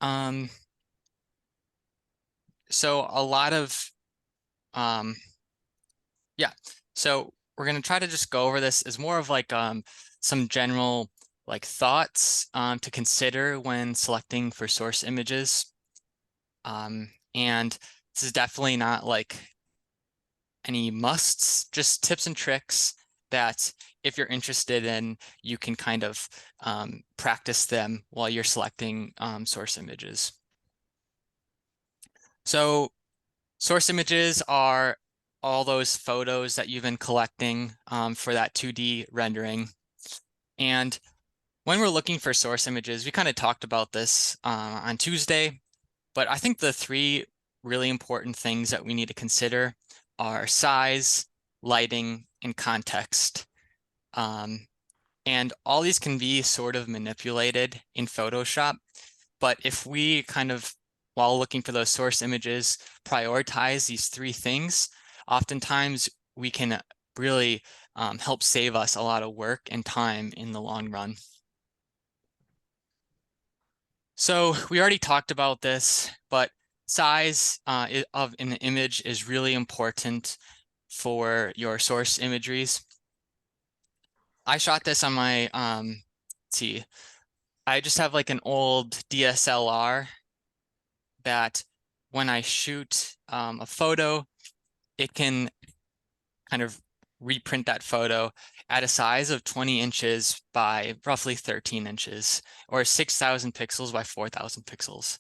Um, so a lot of, yeah, so we're going to try to just go over this as more of like some general like thoughts to consider when selecting for source images. And this is definitely not like any musts, just tips and tricks that if you're interested in, you can kind of practice them while you're selecting source images. So source images are all those photos that you've been collecting for that 2D rendering. And when we're looking for source images, we kind of talked about this on Tuesday, but I think the three really important things that we need to consider are size, lighting, and context. And all these can be sort of manipulated in Photoshop, but if we kind of, while looking for those source images, prioritize these three things, oftentimes we can really help save us a lot of work and time in the long run. So we already talked about this, but size of an image is really important for your source imageries. I shot this on my, let's see, I just have like an old DSLR that when I shoot a photo, it can kind of reprint that photo at a size of 20 inches by roughly 13 inches, or 6,000 pixels by 4,000 pixels.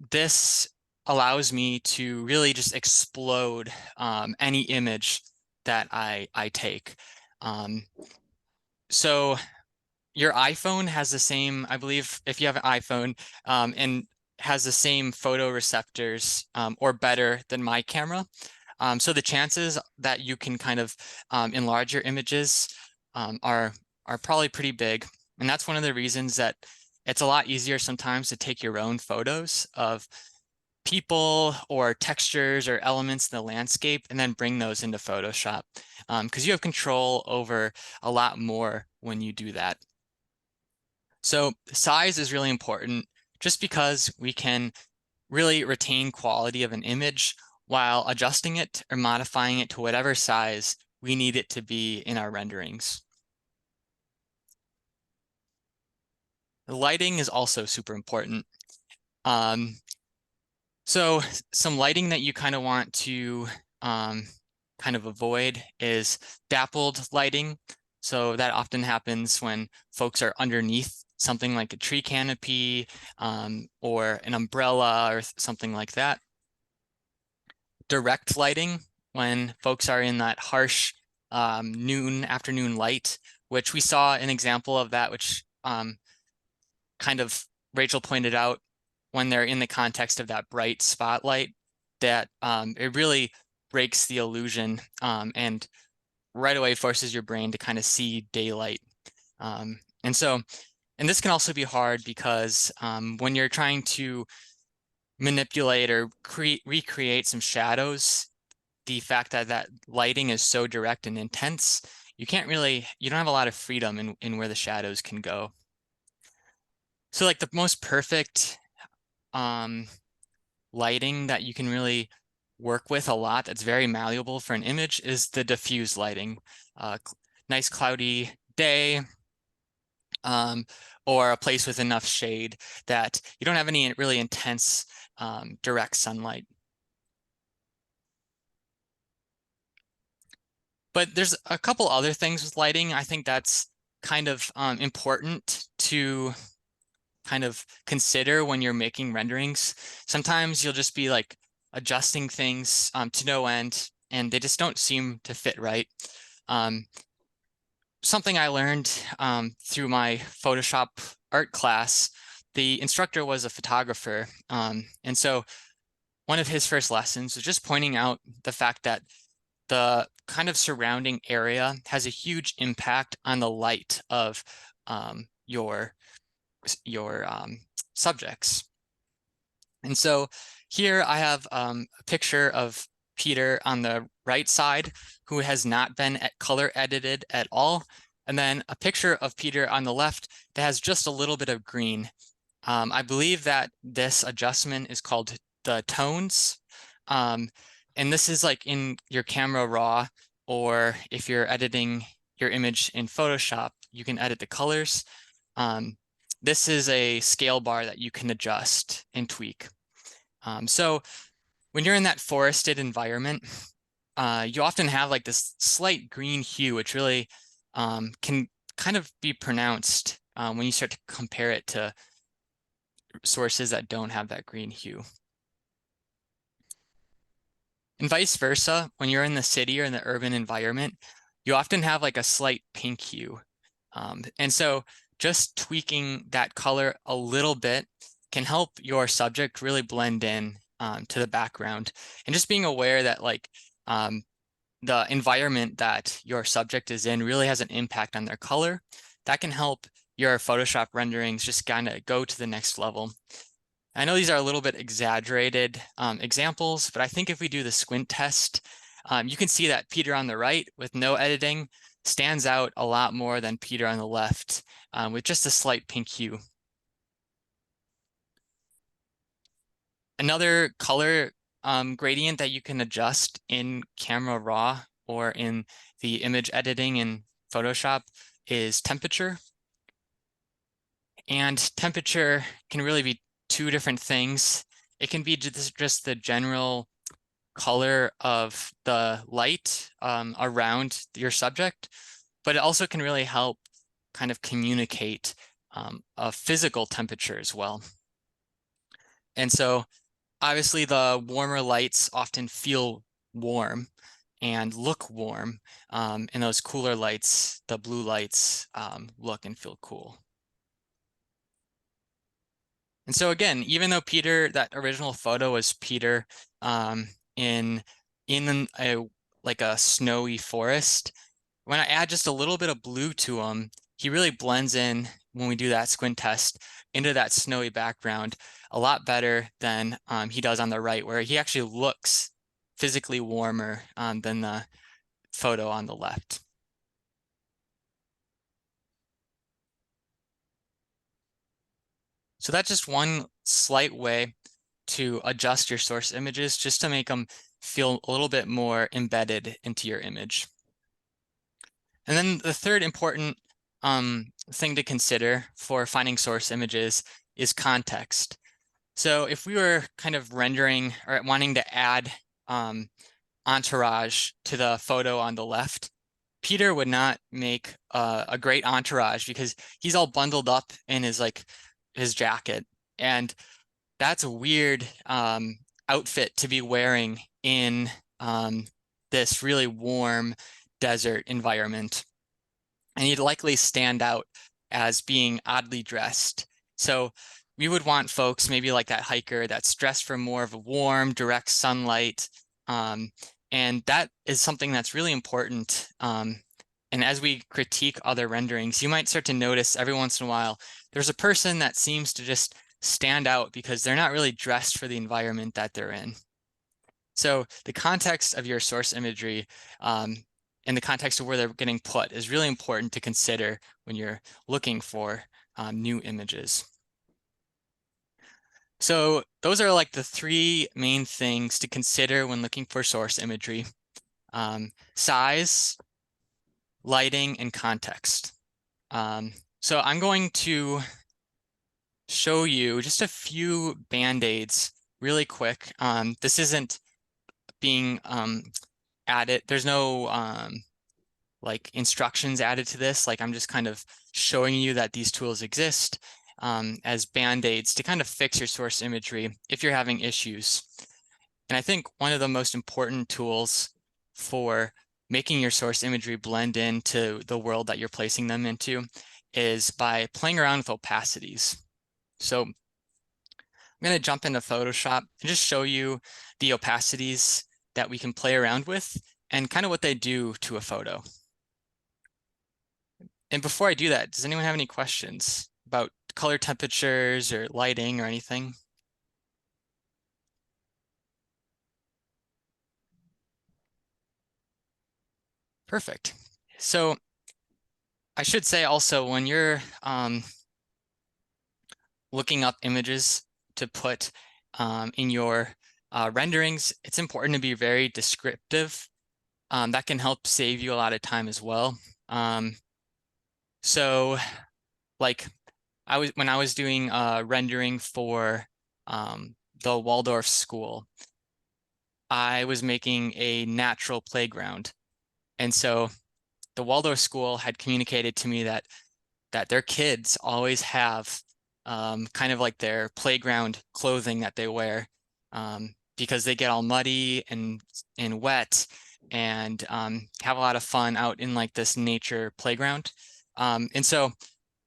This allows me to really just explode any image that I take. So your iPhone has the same, I believe, if you have an iPhone, and has the same photoreceptors or better than my camera. So the chances that you can kind of enlarge your images are probably pretty big. And that's one of the reasons that it's a lot easier sometimes to take your own photos of people or textures or elements in the landscape and then bring those into Photoshop, because you have control over a lot more when you do that. So size is really important just because we can really retain quality of an image while adjusting it or modifying it to whatever size we need it to be in our renderings. The lighting is also super important. So some lighting that you kind of want to kind of avoid is dappled lighting. So that often happens when folks are underneath something like a tree canopy or an umbrella or something like that. Direct lighting, when folks are in that harsh afternoon light, which we saw an example of that, which kind of Rachel pointed out, when they're in the context of that bright spotlight, that it really breaks the illusion and right away forces your brain to kind of see daylight. And this can also be hard because when you're trying to manipulate or recreate some shadows, the fact that that lighting is so direct and intense, you don't have a lot of freedom in where the shadows can go. So like the most perfect lighting that you can really work with a lot that's very malleable for an image is the diffuse lighting. Nice cloudy day, or a place with enough shade that you don't have any really intense direct sunlight. But there's a couple other things with lighting. I think that's kind of important to kind of consider when you're making renderings. Sometimes you'll just be like adjusting things to no end, and they just don't seem to fit right. Something I learned through my Photoshop art class, the instructor was a photographer. And so one of his first lessons was just pointing out the fact that the kind of surrounding area has a huge impact on the light of your subjects. And so here I have a picture of Peter on the right side, who has not been color edited at all. And then a picture of Peter on the left that has just a little bit of green. I believe that this adjustment is called the tones. Um, and this is like in your Camera Raw, or if you're editing your image in Photoshop, you can edit the colors. This is a scale bar that you can adjust and tweak. So when you're in that forested environment, you often have like this slight green hue, which really can kind of be pronounced when you start to compare it to sources that don't have that green hue. And vice versa, when you're in the city or in the urban environment, you often have like a slight pink hue. And so just tweaking that color a little bit can help your subject really blend in to the background. And just being aware that like the environment that your subject is in really has an impact on their color, that can help your Photoshop renderings just kind of go to the next level. I know these are a little bit exaggerated examples, but I think if we do the squint test, you can see that Peter on the right with no editing stands out a lot more than Peter on the left with just a slight pink hue. Another color gradient that you can adjust in Camera Raw or in the image editing in Photoshop is temperature. And temperature can really be two different things. It can be just the general color of the light around your subject, but it also can really help kind of communicate a physical temperature as well. And so obviously the warmer lights often feel warm and look warm, and those cooler lights, the blue lights, look and feel cool. And so again, even though Peter, that original photo was Peter in a like a snowy forest, when I add just a little bit of blue to him, he really blends in when we do that squint test into that snowy background a lot better than he does on the right, where he actually looks physically warmer than the photo on the left. So that's just one slight way to adjust your source images just to make them feel a little bit more embedded into your image. And then the third important thing to consider for finding source images is context. So if we were kind of rendering or wanting to add entourage to the photo on the left, Peter would not make a great entourage because he's all bundled up in his jacket. And that's a weird outfit to be wearing in this really warm desert environment. And he'd likely stand out as being oddly dressed. So we would want folks maybe like that hiker that's dressed for more of a warm, direct sunlight. And that is something that's really important. And as we critique other renderings, you might start to notice every once in a while, there's a person that seems to just stand out because they're not really dressed for the environment that they're in. So the context of your source imagery in the context of where they're getting put is really important to consider when you're looking for new images. So those are like the three main things to consider when looking for source imagery: size, lighting, and context. So I'm going to show you just a few band-aids really quick. This isn't being added. There's no like instructions added to this. Like I'm just kind of showing you that these tools exist as band-aids to kind of fix your source imagery if you're having issues. And I think one of the most important tools for making your source imagery blend into the world that you're placing them into is by playing around with opacities. So I'm going to jump into Photoshop and just show you the opacities that we can play around with and kind of what they do to a photo. And before I do that, does anyone have any questions about color temperatures or lighting or anything? Perfect. So I should say also when you're looking up images to put in your renderings, it's important to be very descriptive. That can help save you a lot of time as well. So like when I was doing rendering for the Waldorf school, I was making a natural playground. And so the Waldorf school had communicated to me that their kids always have kind of like their playground clothing that they wear because they get all muddy and wet and have a lot of fun out in like this nature playground. And so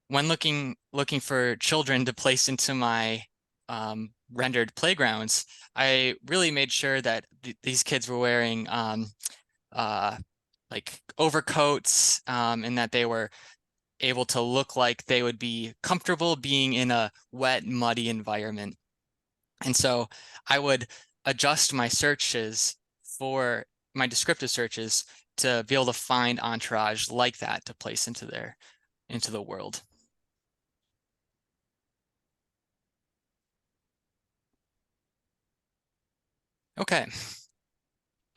when looking for children to place into my rendered playgrounds, I really made sure that these kids were wearing uh, like overcoats and that they were able to look like they would be comfortable being in a wet, muddy environment. And so I would adjust my searches for my descriptive searches to be able to find entourage like that to place into the world. Okay,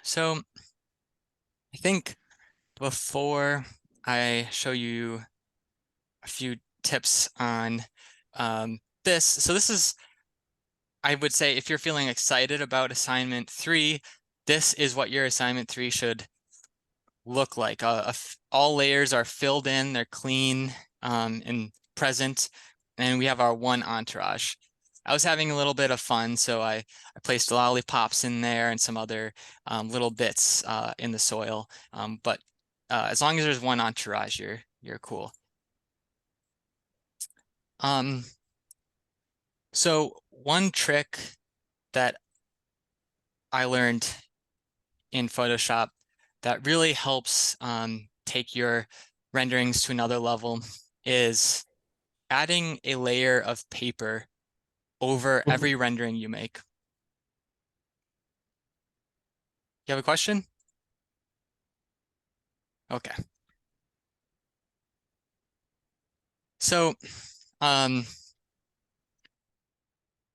so I think before I show you a few tips on this, so this is, I would say, if you're feeling excited about assignment 3, this is what your assignment 3 should look like. All layers are filled in, they're clean and present, and we have our one entourage. I was having a little bit of fun, so I placed lollipops in there and some other little bits in the soil. But as long as there's one entourage, you're cool. So one trick that I learned in Photoshop that really helps take your renderings to another level is adding a layer of paper over every rendering you make. You have a question? Okay. So,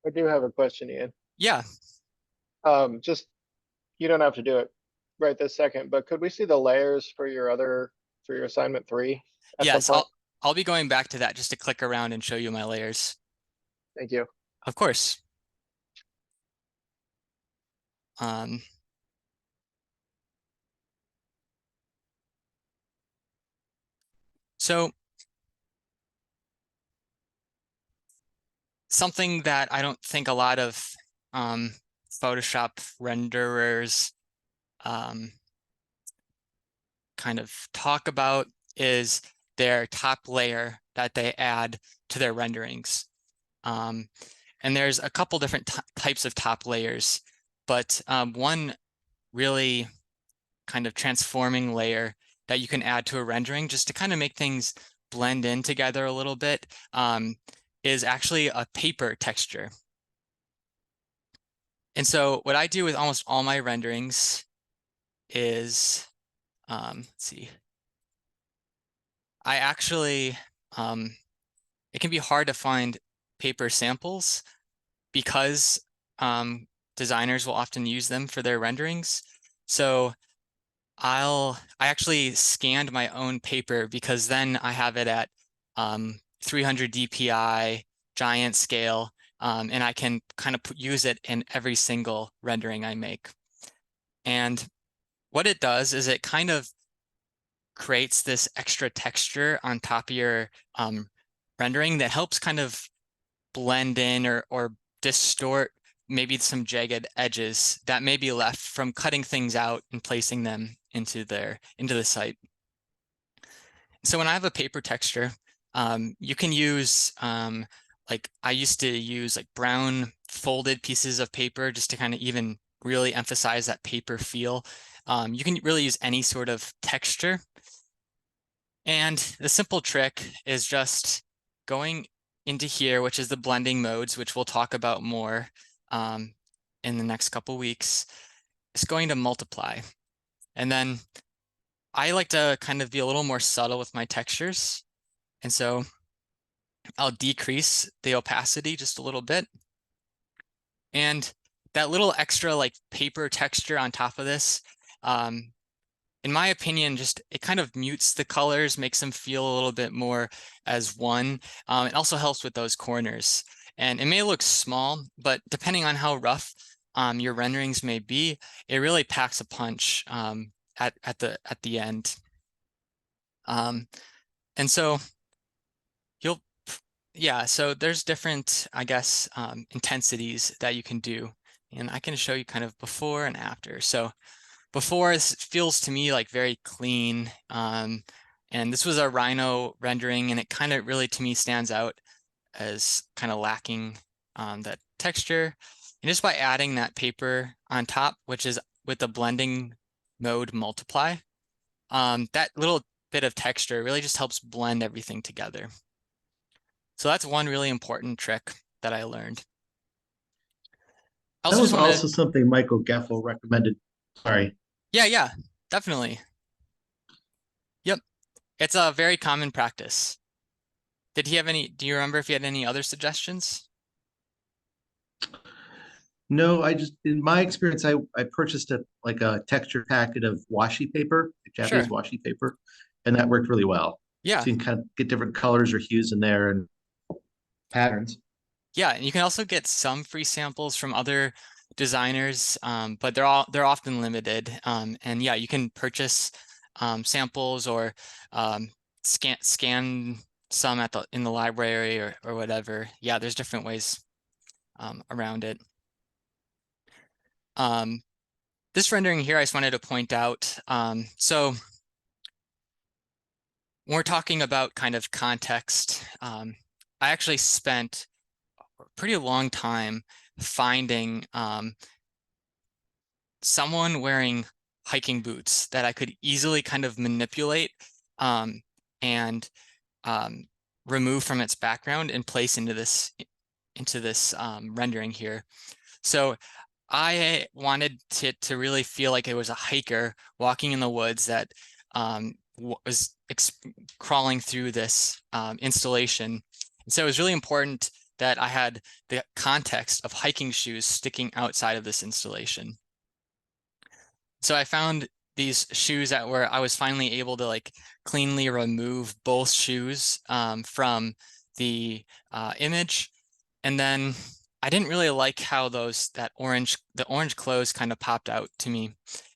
I do have a question, Ian. yeah, Just you don't have to do it right this second, but could we see the layers for your assignment 3 at some yes, point? I'll be going back to that just to click around and show you my layers. Thank you. Of course. Um, so something that I don't think a lot of Photoshop renderers um, kind of talk about is their top layer that they add to their renderings. And there's a couple different types of top layers, but one really kind of transforming layer that you can add to a rendering just to kind of make things blend in together a little bit is actually a paper texture. And so what I do with almost all my renderings is, let's see, I actually, it can be hard to find paper samples because designers will often use them for their renderings. So I actually scanned my own paper because then I have it at 300 DPI, giant scale, and I can kind of use it in every single rendering I make. And what it does is it kind of creates this extra texture on top of your rendering that helps kind of blend in or distort maybe some jagged edges that may be left from cutting things out and placing them into the site. So when I have a paper texture, you can use like I used to use like brown folded pieces of paper just to kind of even really emphasize that paper feel. You can really use any sort of texture. And the simple trick is just going into here, which is the blending modes, which we'll talk about more in the next couple weeks. It's going to multiply. And then I like to kind of be a little more subtle with my textures. And so I'll decrease the opacity just a little bit. And that little extra like paper texture on top of this, in my opinion, just it kind of mutes the colors, makes them feel a little bit more as one. It also helps with those corners. And it may look small, but depending on how rough your renderings may be, it really packs a punch at the end. And so you'll, yeah, so there's different, I guess, intensities that you can do. And I can show you kind of before and after. So before, this feels to me like very clean. And this was a Rhino rendering, and it kind of really to me stands out as kind of lacking that texture. And just by adding that paper on top, which is with the blending mode multiply, that little bit of texture really just helps blend everything together. So that's one really important trick that I learned. I That also just was want to, also something Michael Geffel recommended. Sorry. yeah, definitely. Yep. It's a very common practice. Did he have any, do you remember if he had any other suggestions? No, in my experience, I purchased a texture packet of washi paper, like Sure. Japanese washi paper, and that worked really well. Yeah. So you can kind of get different colors or hues in there and patterns. Yeah. And you can also get some free samples from other designers, but they're often limited. And yeah, you can purchase samples or scan some in the library or whatever. Yeah, there's different ways around it. This rendering here, I just wanted to point out. So when we're talking about kind of context, I actually spent a pretty long time finding someone wearing hiking boots that I could easily kind of manipulate and remove from its background and place into this rendering here. So I wanted to really feel like it was a hiker walking in the woods that was crawling through this installation. And so it was really important that I had the context of hiking shoes sticking outside of this installation. So I found these shoes that I was finally able to like cleanly remove both shoes from the image. And then I didn't really like how the orange clothes kind of popped out to me.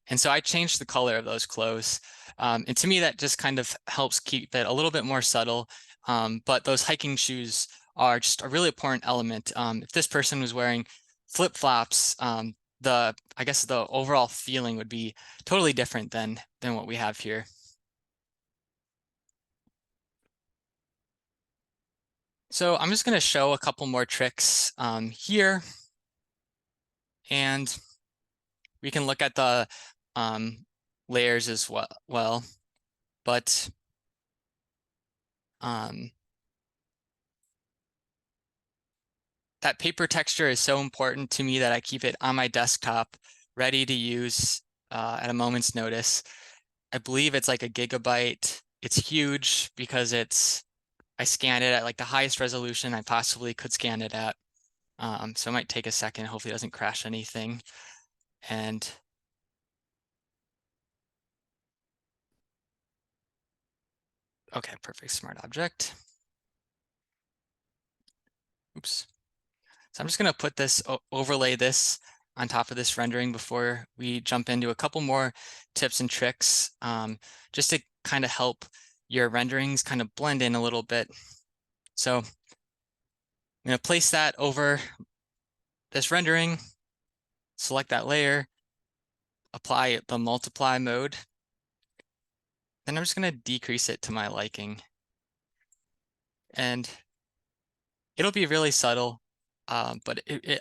And so I changed the color of those clothes. And to me, that just kind of helps keep it a little bit more subtle. But those hiking shoes are just a really important element. If this person was wearing flip-flops, I guess the overall feeling would be totally different than what we have here. So I'm just going to show a couple more tricks here, and we can look at the layers as well. But that paper texture is so important to me that I keep it on my desktop, ready to use at a moment's notice. I believe it's like a gigabyte. It's huge because I scanned it at like the highest resolution I possibly could scan it at. So it might take a second. Hopefully it doesn't crash anything. And okay, perfect, smart object. Oops. So I'm just gonna put this, overlay this on top of this rendering before we jump into a couple more tips and tricks, just to kind of help your renderings kind of blend in a little bit. So I'm gonna place that over this rendering, select that layer, apply the multiply mode. Then I'm just gonna decrease it to my liking. And it'll be really subtle, but it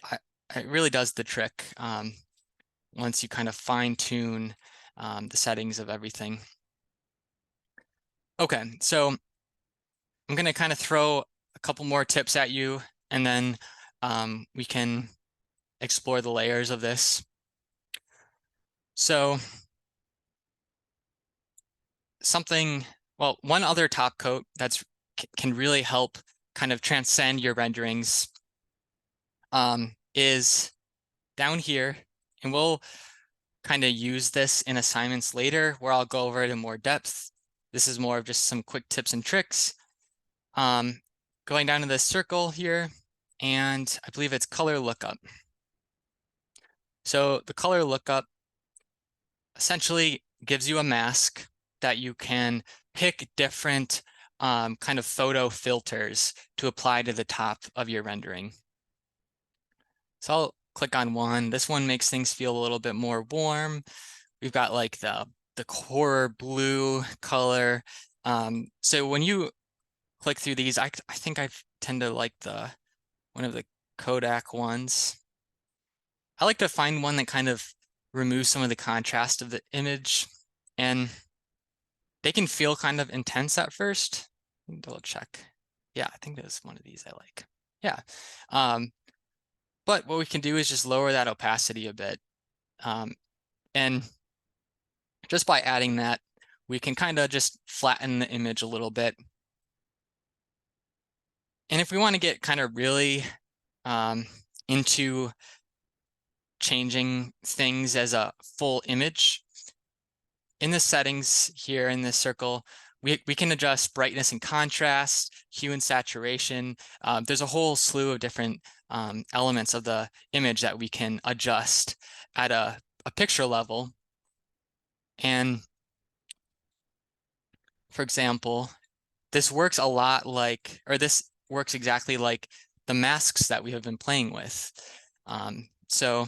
really does the trick once you kind of fine tune the settings of everything. Okay, so I'm gonna kind of throw a couple more tips at you, and then we can explore the layers of this. So one other top coat can really help kind of transcend your renderings is down here, and we'll kind of use this in assignments later where I'll go over it in more depth. This is more of just some quick tips and tricks. Going down to this circle here, and I believe it's color lookup. So the color lookup essentially gives you a mask that you can pick different kind of photo filters to apply to the top of your rendering. So I'll click on one. This one makes things feel a little bit more warm. We've got like the core blue color. So when you click through these, I think I tend to like one of the Kodak ones. I like to find one that kind of removes some of the contrast of the image, and they can feel kind of intense at first. Double check. Yeah, I think there's one of these I like. Yeah. But what we can do is just lower that opacity a bit. And just by adding that, we can kind of just flatten the image a little bit. And if we want to get kind of really into changing things as a full image, in the settings here in this circle, we can adjust brightness and contrast, hue and saturation. There's a whole slew of different elements of the image that we can adjust at a picture level. And for example, this works a lot like, or this works exactly like the masks that we have been playing with. So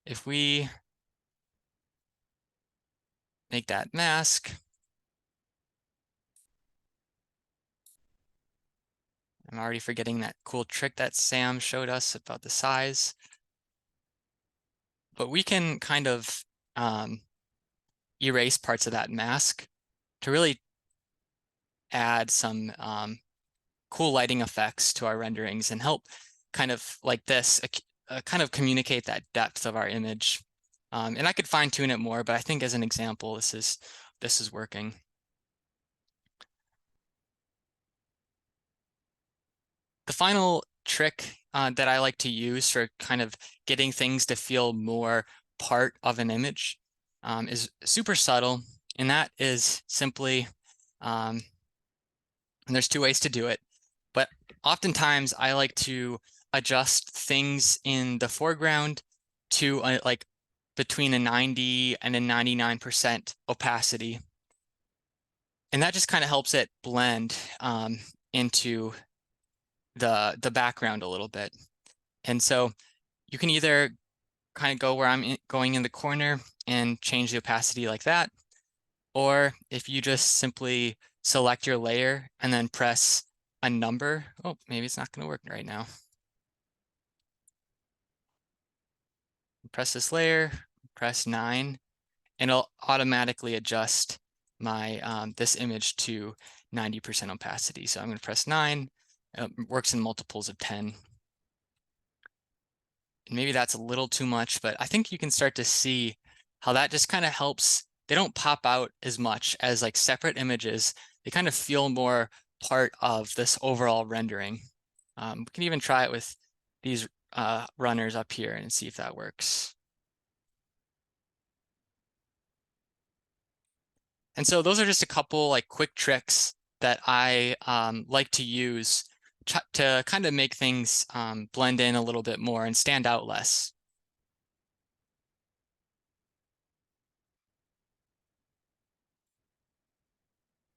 if we make that mask, I'm already forgetting that cool trick that Sam showed us about the size. But we can kind of erase parts of that mask to really add some cool lighting effects to our renderings and help kind of like this, kind of communicate that depth of our image. And I could fine tune it more, but I think as an example, this is working. The final trick that I like to use for kind of getting things to feel more part of an image is super subtle, and that is simply, and there's two ways to do it, but oftentimes I like to adjust things in the foreground to like between a 90 and a 99% opacity. And that just kind of helps it blend into the background a little bit. And so you can either kind of go where I'm going in the corner and change the opacity like that, or if you just simply select your layer and then press a number. Oh, maybe it's not going to work right now. Press this layer, press 9, and it'll automatically adjust my this image to 90% opacity. So I'm going to press 9. It works in multiples of 10. And maybe that's a little too much, but I think you can start to see how that just kind of helps. They don't pop out as much as like separate images. They kind of feel more part of this overall rendering. We can even try it with these runners up here and see if that works. And so those are just a couple like quick tricks that I like to use to kind of make things blend in a little bit more and stand out less.